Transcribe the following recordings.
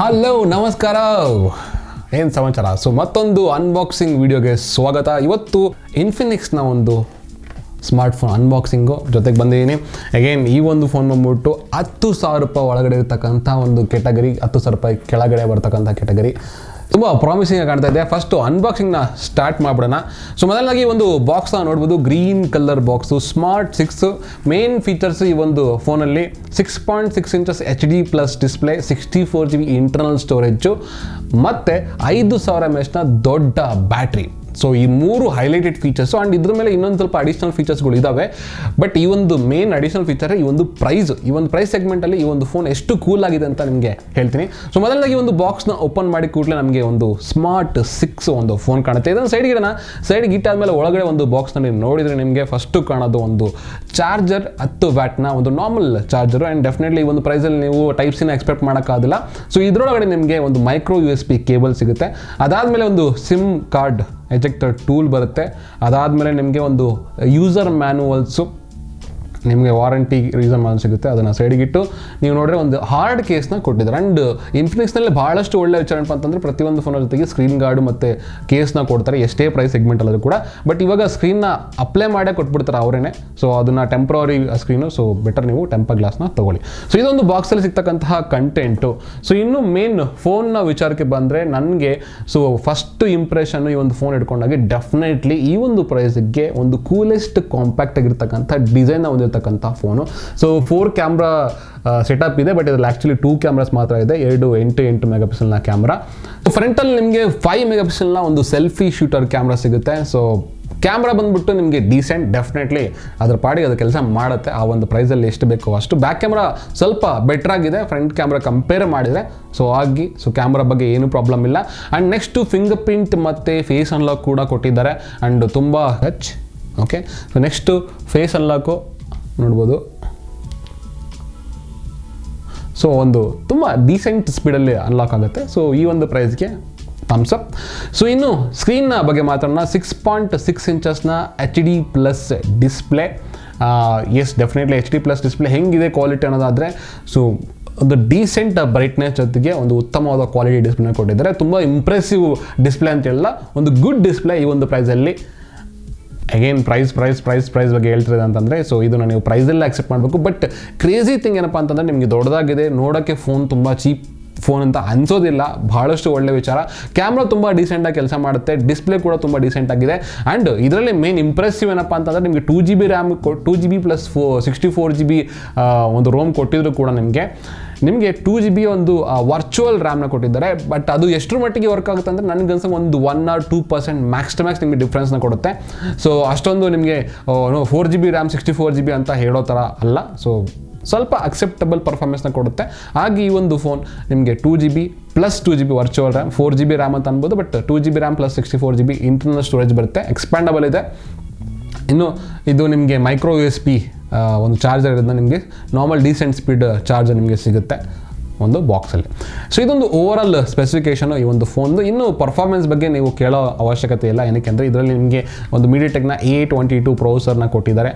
Hello ನಮಸ್ಕಾರ, ಏನು ಸಮಾಚಾರ? ಸೊ ಮತ್ತೊಂದು ಅನ್ಬಾಕ್ಸಿಂಗ್ ವಿಡಿಯೋಗೆ ಸ್ವಾಗತ. ಇವತ್ತು ಇನ್ಫಿನಿಕ್ಸ್ನ ಒಂದು ಸ್ಮಾರ್ಟ್ಫೋನ್ ಅನ್ಬಾಕ್ಸಿಂಗು ಜೊತೆಗೆ ಬಂದಿದ್ದೀನಿ. ಅಗೇನ್ ಈ ಒಂದು ಫೋನ್ ಬಂದ್ಬಿಟ್ಟು 10,000 ರೂಪಾಯಿ ಒಳಗಡೆ ಇರ್ತಕ್ಕಂಥ ಒಂದು ಕೆಟಗರಿ, 10,000 ರೂಪಾಯಿ ಕೆಳಗಡೆ ಬರ್ತಕ್ಕಂಥ ಕೆಟಗರಿ. ತುಂಬ ಪ್ರಾಮಿಸಿಂಗ್ ಕಾಣ್ತಾ ಇದೆ. ಫಸ್ಟು ಅನ್ಬಾಕ್ಸಿಂಗ್ನ ಸ್ಟಾರ್ಟ್ ಮಾಡ್ಬಿಡೋಣ. ಸೊ ಮೊದಲಾಗಿ ಒಂದು ಬಾಕ್ಸ್ನ ನೋಡ್ಬೋದು, green colour box, smart 6. Main features ಈ ಒಂದು ಫೋನಲ್ಲಿ 6.6 inches HD plus display, 64 GB internal storage ಮತ್ತು 5,000 mAh ದೊಡ್ಡ ಬ್ಯಾಟ್ರಿ. ಸೊ ಈ ಮೂರು ಹೈಲೈಟೆಡ್ ಫೀಚರ್ಸು. ಆ್ಯಂಡ್ ಇದ್ರ ಮೇಲೆ ಇನ್ನೊಂದು ಸ್ವಲ್ಪ ಅಡಿಷ್ನಲ್ ಫೀಚರ್ಸ್ಗಳು ಇದ್ದಾವೆ. ಬಟ್ ಈ ಒಂದು ಮೇನ್ ಅಡಿಷ್ನಲ್ ಫೀಚರ್ ಈ ಒಂದು ಪ್ರೈಸ್ ಸೆಗ್ಮೆಂಟಲ್ಲಿ ಈ ಒಂದು ಫೋನ್ ಎಷ್ಟು ಕೂಲ್ ಆಗಿದೆ ಅಂತ ನಿಮಗೆ ಹೇಳ್ತೀನಿ. ಸೊ ಮೊದಲನೇದಾಗಿ ಒಂದು ಬಾಕ್ಸ್ನ ಓಪನ್ ಮಾಡಿ ಕೂಡಲೇ ನಮಗೆ ಒಂದು ಸ್ಮಾರ್ಟ್ 6 ಒಂದು ಫೋನ್ ಕಾಣುತ್ತೆ. ಇದನ್ನು ಸೈಡ್ಗೆ ಇಡೋಣ. ಸೈಡ್ಗೆ ಇಟ್ಟಾದ್ಮೇಲೆ ಒಳಗಡೆ ಒಂದು ಬಾಕ್ಸ್ನ ನೀವು ನೋಡಿದರೆ ನಿಮಗೆ ಫಸ್ಟು ಕಾಣೋದು ಒಂದು ಚಾರ್ಜರ್, 10 ವ್ಯಾಟ್ನ ಒಂದು ನಾರ್ಮಲ್ ಚಾರ್ಜರು. ಆ್ಯಂಡ್ ಡೆಫಿನೆಟ್ಲಿ ಈ ಒಂದು ಪ್ರೈಸಲ್ಲಿ ನೀವು ಟೈಪ್ ಸಿನ ಎಕ್ಸ್ಪೆಕ್ಟ್ ಮಾಡೋಕ್ಕಾಗಲ್ಲ. ಸೊ ಇದರೊಳಗಡೆ ನಿಮಗೆ ಒಂದು ಮೈಕ್ರೋ USB ಕೇಬಲ್ ಸಿಗುತ್ತೆ. ಅದಾದಮೇಲೆ ಒಂದು ಸಿಮ್ ಕಾರ್ಡ್ ಎಜೆಕ್ಟರ್ ಟೂಲ್ ಬರುತ್ತೆ. ಅದಾದಮೇಲೆ ನಿಮಗೆ ಒಂದು ಯೂಸರ್ ಮ್ಯಾನುವಲ್ಸು, ನಿಮಗೆ ವಾರಂಟಿ ರೀಸನ್ ಸಿಗುತ್ತೆ. ಅದನ್ನು ಸೈಡಿಗಿಟ್ಟು ನೀವು ನೋಡಿದ್ರೆ ಒಂದು ಹಾರ್ಡ್ ಕೇಸ್ನ ಕೊಟ್ಟಿದ್ದಾರೆ. ಆ್ಯಂಡ್ ಇನ್ಫಿನಿಕ್ಸ್ನಲ್ಲಿ ಭಾಳಷ್ಟು ಒಳ್ಳೆ ವಿಚಾರ ಏನಪ್ಪ ಅಂತಂದರೆ ಪ್ರತಿಯೊಂದು ಫೋನ್ ಜೊತೆಗೆ ಸ್ಕ್ರೀನ್ ಗಾರ್ಡು ಮತ್ತು ಕೇಸ್ನ ಕೊಡ್ತಾರೆ, ಎಷ್ಟೇ ಪ್ರೈಸ್ ಸೆಗ್ಮೆಂಟಲ್ಲೂ ಕೂಡ. ಬಟ್ ಇವಾಗ ಸ್ಕ್ರೀನ್ನ ಅಪ್ಲೈ ಮಾಡೇ ಕೊಟ್ಬಿಡ್ತಾರೆ ಅವರೇನೆ. ಸೊ ಅದನ್ನು ಟೆಂಪ್ರವರಿ ಸ್ಕ್ರೀನು, ಸೊ ಬೆಟರ್ ನೀವು ಟೆಂಪರ್ ಗ್ಲಾಸ್ನ ತೊಗೊಳ್ಳಿ. ಸೊ ಇದೊಂದು ಬಾಕ್ಸಲ್ಲಿ ಸಿಗ್ತಕ್ಕಂತಹ ಕಂಟೆಂಟು. ಸೊ ಇನ್ನು ಮೇನ್ ಫೋನ್ನ ವಿಚಾರಕ್ಕೆ ಬಂದರೆ ನನಗೆ ಫಸ್ಟ್ ಇಂಪ್ರೆಷನ್ನು ಈ ಒಂದು ಫೋನ್ ಹಿಡ್ಕೊಂಡಾಗೆ ಡೆಫಿನೆಟ್ಲಿ ಈ ಒಂದು ಪ್ರೈಸಿಗೆ ಒಂದು ಕೂಲೆಸ್ಟ್ ಕಾಂಪ್ಯಾಕ್ಟ್ ಆಗಿರ್ತಕ್ಕಂಥ ಡಿಸೈನ್ನ ಒಂದು ಫೋನು. ಸೊ 4 ಕ್ಯಾಮ್ರಾ ಸೆಟಪ್ ಇದೆ. ಬಟ್ ಇದರಲ್ಲಿ ಆ್ಯಕ್ಚುಲಿ 2 ಕ್ಯಾಮ್ರಾಸ್ ಮಾತ್ರ ಇದೆ. 8 ಮೆಗಾಪಿಕ್ಸೆಲ್ನ ಕ್ಯಾಮ್ರಾ. ಫ್ರಂಟಲ್ಲಿ ನಿಮಗೆ 5 ಮೆಗಾಪಿಕ್ಸೆಲ್ನ ಒಂದು ಸೆಲ್ಫಿ ಶೂಟರ್ ಕ್ಯಾಮ್ರಾ ಸಿಗುತ್ತೆ. ಸೊ ಕ್ಯಾಮ್ರಾ ಬಂದ್ಬಿಟ್ಟು ನಿಮಗೆ ಡೀಸೆಂಟ್, ಡೆಫಿನೆಟ್ಲಿ ಅದ್ರ ಪಾಡಿಗೆ ಅದು ಕೆಲಸ ಮಾಡುತ್ತೆ ಆ ಒಂದು ಪ್ರೈಸಲ್ಲಿ ಎಷ್ಟು ಬೇಕೋ ಅಷ್ಟು. ಬ್ಯಾಕ್ ಕ್ಯಾಮ್ರಾ ಸ್ವಲ್ಪ ಬೆಟರ್ ಆಗಿದೆ ಫ್ರಂಟ್ ಕ್ಯಾಮ್ರಾ ಕಂಪೇರ್ ಮಾಡಿದರೆ. ಸೊ ಕ್ಯಾಮ್ರಾ ಬಗ್ಗೆ ಏನೂ ಪ್ರಾಬ್ಲಮ್ ಇಲ್ಲ. ಆ್ಯಂಡ್ ನೆಕ್ಸ್ಟು ಫಿಂಗರ್ ಪ್ರಿಂಟ್ ಮತ್ತು ಫೇಸ್ ಅನ್ಲಾಕ್ ಕೂಡ ಕೊಟ್ಟಿದ್ದಾರೆ. ಆ್ಯಂಡ್ ತುಂಬ okay. So next face unlock ನೋಡ್ಬೋದು. ಸೊ ಒಂದು ತುಂಬ ಡೀಸೆಂಟ್ ಸ್ಪೀಡಲ್ಲಿ ಅನ್ಲಾಕ್ ಆಗುತ್ತೆ. ಸೊ ಈ ಒಂದು ಪ್ರೈಸ್ಗೆ ಥಮ್ಸ್ ಅಪ್. ಸೊ ಇನ್ನು ಸ್ಕ್ರೀನ್ನ ಬಗ್ಗೆ ಮಾತಾಡೋಣ. 6.6 ಇಂಚಸ್ನ HD plus display. Yes, definitely HD plus display ಹೆಂಗಿದೆ ಕ್ವಾಲಿಟಿ ಅನ್ನೋದಾದರೆ, ಸೊ ಒಂದು ಡೀಸೆಂಟ್ ಬ್ರೈಟ್ನೆಸ್ ಜೊತೆಗೆ ಒಂದು ಉತ್ತಮವಾದ ಕ್ವಾಲಿಟಿ ಡಿಸ್ಪ್ಲೇನ ಕೊಟ್ಟಿದ್ದಾರೆ. ತುಂಬ ಇಂಪ್ರೆಸಿವ್ ಡಿಸ್ಪ್ಲೇ ಅಂತ ಹೇಳಲ್ಲ, ಒಂದು ಗುಡ್ ಡಿಸ್ಪ್ಲೇ ಈ ಒಂದು ಪ್ರೈಸಲ್ಲಿ. ಅಗೇನ್ ಪ್ರೈಸ್ ಬಗ್ಗೆ ಹೇಳ್ತಿರೋದು ಅಂತಂದರೆ, ಸೊ ಇದನ್ನು ನೀವು ಪ್ರೈಸಲ್ಲೇ ಅಕ್ಸೆಪ್ಟ್ ಮಾಡಬೇಕು. ಬಟ್ ಕ್ರೇಜಿ ಥಿಂಗ್ ಏನಪ್ಪ ಅಂತಂದರೆ, ನಿಮಗೆ ದೊಡ್ಡದಾಗಿದೆ, ನೋಡೋಕ್ಕೆ ಫೋನ್ ತುಂಬ ಚೀಪ್ ಫೋನ್ ಅಂತ ಅನಿಸೋದಿಲ್ಲ. ಭಾಳಷ್ಟು ಒಳ್ಳೆ ವಿಚಾರ. ಕ್ಯಾಮ್ರಾ ತುಂಬ ಡೀಸೆಂಟಾಗಿ ಕೆಲಸ ಮಾಡುತ್ತೆ, ಡಿಸ್ಪ್ಲೇ ಕೂಡ ತುಂಬ ಡೀಸೆಂಟ್ ಆಗಿದೆ. ಆ್ಯಂಡ್ ಇದರಲ್ಲಿ ಮೇನ್ ಇಂಪ್ರೆಸಿವ್ ಏನಪ್ಪ ಅಂತಂದರೆ, ನಿಮಗೆ 2 GB RAM, 2 GB plus 64 GB ಒಂದು ರೋಮ್ ಕೊಟ್ಟಿದ್ರು ಕೂಡ ನಿಮಗೆ 2 GB ಒಂದು ವರ್ಚುವಲ್ ರ್ಯಾಮ್ನ ಕೊಟ್ಟಿದ್ದಾರೆ. ಬಟ್ ಅದು ಎಷ್ಟರ ಮಟ್ಟಿಗೆ ವರ್ಕ್ ಆಗುತ್ತೆ ಅಂದರೆ ನನಗನ್ಸಂಗೆ ಒಂದು 1 or 2% ಮ್ಯಾಕ್ಸ್ ಟು ಮ್ಯಾಕ್ಸ್ ನಿಮಗೆ ಡಿಫ್ರೆನ್ಸ್ನ ಕೊಡುತ್ತೆ. ಸೊ ಅಷ್ಟೊಂದು ನಿಮಗೆ 4 GB ರ್ಯಾಮ್ 64 GB ಅಂತ ಹೇಳೋ ಥರ ಅಲ್ಲ. ಸೊ ಸ್ವಲ್ಪ ಅಕ್ಸೆಪ್ಟಬಲ್ ಪರ್ಫಾರ್ಮೆನ್ಸ್ನ ಕೊಡುತ್ತೆ. ಹಾಗೆ ಈ ಒಂದು ಫೋನ್ ನಿಮಗೆ 2 GB plus 2 GB virtual RAM, 4 GB RAM ಅಂತ ಅನ್ಬೋದು. But 2 GB RAM plus 64 GB internal storage ಬರುತ್ತೆ, ಎಕ್ಸ್ಪ್ಯಾಂಡಬಲ್ ಇದೆ. ಇನ್ನು ಇದು ನಿಮಗೆ ಮೈಕ್ರೋ USB ಒಂದು ಚಾರ್ಜರ್ ಇರೋದನ್ನ ನಿಮಗೆ ನಾರ್ಮಲ್ ಡೀಸೆಂಟ್ ಸ್ಪೀಡ್ ಚಾರ್ಜರ್ ನಿಮಗೆ ಸಿಗುತ್ತೆ ಒಂದು ಬಾಕ್ಸಲ್ಲಿ. ಸೊ ಇದೊಂದು ಓವರ್ ಆಲ್ ಸ್ಪೆಸಿಫಿಕೇಷನು ಈ ಒಂದು ಫೋನ್ದು. ಇನ್ನು ಪರ್ಫಾರ್ಮೆನ್ಸ್ ಬಗ್ಗೆ ನೀವು ಕೇಳೋ ಅವಶ್ಯಕತೆ ಇಲ್ಲ. ಏನಕ್ಕೆ ಅಂದರೆ ಇದರಲ್ಲಿ ನಿಮಗೆ ಒಂದು MediaTekನ A22 ಪ್ರೊಸೆಸರ್ನ ಕೊಟ್ಟಿದ್ದಾರೆ.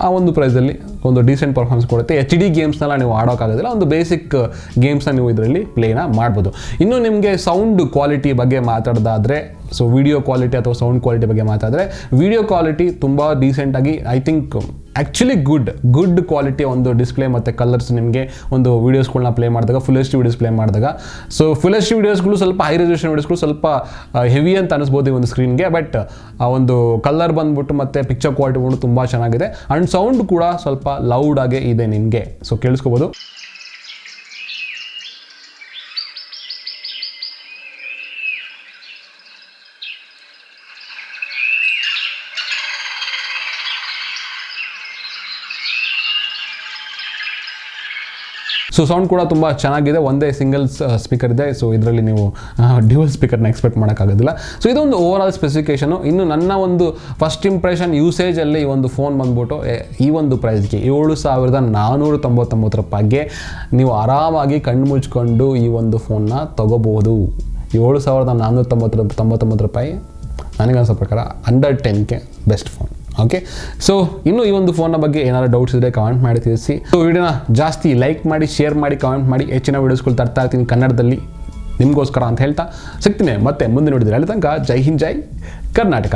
ಆ ಒಂದು ಪ್ರೈಸಲ್ಲಿ ಒಂದು ಡೀಸೆಂಟ್ ಪರ್ಫಾರ್ಮೆನ್ಸ್ ಕೊಡುತ್ತೆ. HD ಗೇಮ್ಸ್ನೆಲ್ಲ ನೀವು ಆಡೋಕ್ಕಾಗೋದಿಲ್ಲ, ಒಂದು ಬೇಸಿಕ್ ಗೇಮ್ಸ್ನ ನೀವು ಇದರಲ್ಲಿ ಪ್ಲೇನ ಮಾಡ್ಬೋದು. ಇನ್ನು ನಿಮಗೆ ಸೌಂಡ್ ಕ್ವಾಲಿಟಿ ಬಗ್ಗೆ ಮಾತಾಡೋದಾದರೆ, ಸೊ ವಿಡಿಯೋ ಕ್ವಾಲಿಟಿ ಅಥವಾ ಸೌಂಡ್ ಕ್ವಾಲಿಟಿ ಬಗ್ಗೆ ಮಾತಾಡಿದ್ರೆ, ವಿಡಿಯೋ ಕ್ವಾಲಿಟಿ ತುಂಬ ಡೀಸೆಂಟಾಗಿ, I think actually good quality ಒಂದು ಡಿಸ್ಪ್ಲೇ ಮತ್ತು ಕಲರ್ಸ್ ನಿಮಗೆ ಒಂದು ವೀಡಿಯೋಸ್ಗಳನ್ನ ಪ್ಲೇ ಮಾಡಿದಾಗ, ಫುಲ್ HD ವೀಡಿಯೋಸ್ ಪ್ಲೇ ಮಾಡಿದಾಗ. ಸೊ ಫುಲ್ HD ವೀಡಿಯೋಸ್ಗಳು ಸ್ವಲ್ಪ ಹೈ ರೆಸಲ್ಯೂಷನ್ ವೀಡಿಯೋಸ್ಗಳು ಸ್ವಲ್ಪ ಹೆವಿ ಅಂತ ಅನಿಸ್ಬೋದು ಈ ಒಂದು ಸ್ಕ್ರೀನ್ಗೆ. ಬಟ್ ಆ ಒಂದು ಕಲರ್ ಬಂದ್ಬಿಟ್ಟು ಮತ್ತು ಪಿಕ್ಚರ್ ಕ್ವಾಲಿಟಿ ಬಂದು ತುಂಬ ಚೆನ್ನಾಗಿದೆ. ಆ್ಯಂಡ್ ಸೌಂಡ್ ಕೂಡ ಸ್ವಲ್ಪ ಲೌಡಾಗೆ ಇದೆ ನಿಮಗೆ, ಸೊ ಕೇಳಿಸ್ಕೋಬೋದು. ಸೊ ಸೌಂಡ್ ಕೂಡ ತುಂಬ ಚೆನ್ನಾಗಿದೆ. ಒಂದೇ ಸಿಂಗಲ್ ಸ್ಪೀಕರ್ ಇದೆ. ಸೊ ಇದರಲ್ಲಿ ನೀವು ಡ್ಯೂಯಲ್ ಸ್ಪೀಕರ್ನ ಎಕ್ಸ್ಪೆಕ್ಟ್ ಮಾಡೋಕ್ಕಾಗೋದಿಲ್ಲ. ಸೊ ಇದೊಂದು ಓವರ್ ಆಲ್ ಸ್ಪೆಸಿಫಿಕೇಷನು. ಇನ್ನು ನನ್ನ ಒಂದು ಫಸ್ಟ್ ಇಂಪ್ರೆಷನ್ ಯೂಸೇಜಲ್ಲಿ ಈ ಒಂದು ಫೋನ್ ಬಂದ್ಬಿಟ್ಟು ಈ ಒಂದು ಪ್ರೈಸ್ಗೆ 7,499 ರೂಪಾಯಿಗೆ ನೀವು ಆರಾಮಾಗಿ ಕಣ್ಣು ಮುಚ್ಕೊಂಡು ಈ ಒಂದು ಫೋನ್ನ ತೊಗೋಬಹುದು. 7,499 ರೂಪಾಯಿ ನನಗನ್ಸೋ ಪ್ರಕಾರ under 10K best phone. Okay, so ಇನ್ನೂ ಈ ಒಂದು ಫೋನ್ನ ಬಗ್ಗೆ ಏನಾದರೂ ಡೌಟ್ಸ್ ಇದ್ದರೆ ಕಮೆಂಟ್ ಮಾಡಿ ತಿಳಿಸಿ. ಸೊ ವಿಡಿಯೋನ ಜಾಸ್ತಿ ಲೈಕ್ ಮಾಡಿ, ಶೇರ್ ಮಾಡಿ, ಕಮೆಂಟ್ ಮಾಡಿ. ಹೆಚ್ಚಿನ ವೀಡಿಯೋಸ್ಗಳು ತರ್ತಾ ಇರ್ತೀನಿ ಕನ್ನಡದಲ್ಲಿ ನಿಮಗೋಸ್ಕರ ಅಂತ ಹೇಳ್ತಾ ಸಿಗ್ತೀನಿ ಮತ್ತೆ ಮುಂದೆ ನೋಡಿದ್ರೆ ಅಲ್ಲಿ ತನಕ ಜೈ ಹಿಂದ್, ಜೈ ಕರ್ನಾಟಕ.